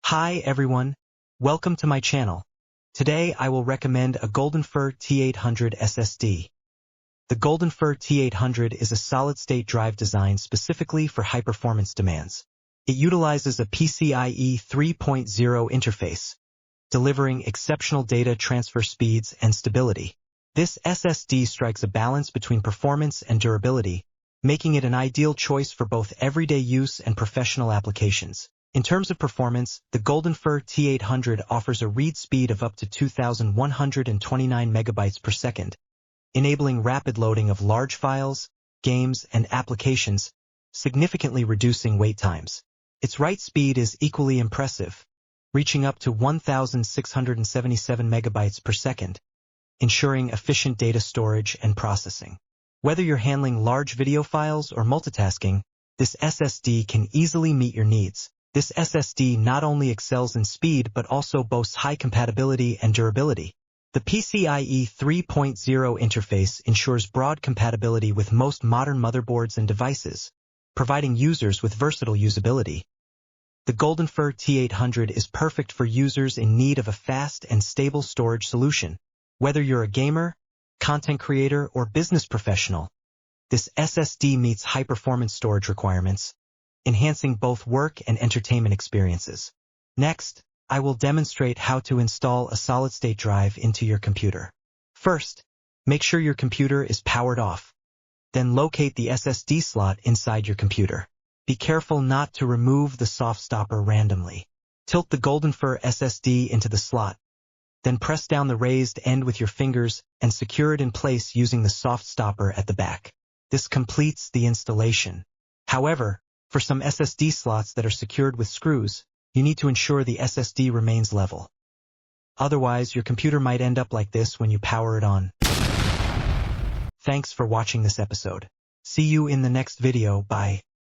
Hi everyone, welcome to my channel. Today I will recommend a GoldenFur T800 SSD. The GoldenFur T800 is a solid-state drive designed specifically for high-performance demands. It utilizes a PCIe 3.0 interface, delivering exceptional data transfer speeds and stability. This SSD strikes a balance between performance and durability, making it an ideal choice for both everyday use and professional applications. In terms of performance, the GoldenFur T800 offers a read speed of up to 2,129 megabytes per second, enabling rapid loading of large files, games, and applications, significantly reducing wait times. Its write speed is equally impressive, reaching up to 1,677 megabytes per second, ensuring efficient data storage and processing. Whether you're handling large video files or multitasking, this SSD can easily meet your needs. This SSD not only excels in speed but also boasts high compatibility and durability. The PCIe 3.0 interface ensures broad compatibility with most modern motherboards and devices, providing users with versatile usability. The GoldenFur T800 is perfect for users in need of a fast and stable storage solution. Whether you're a gamer, content creator, or business professional, this SSD meets high-performance storage requirements, enhancing both work and entertainment experiences. Next, I will demonstrate how to install a solid-state drive into your computer. First, make sure your computer is powered off. Then locate the SSD slot inside your computer. Be careful not to remove the soft stopper randomly. Tilt the GoldenFur SSD into the slot. Then press down the raised end with your fingers and secure it in place using the soft stopper at the back. This completes the installation. However, for some SSD slots that are secured with screws, you need to ensure the SSD remains level. Otherwise, your computer might end up like this when you power it on. Thanks for watching this episode. See you in the next video. Bye.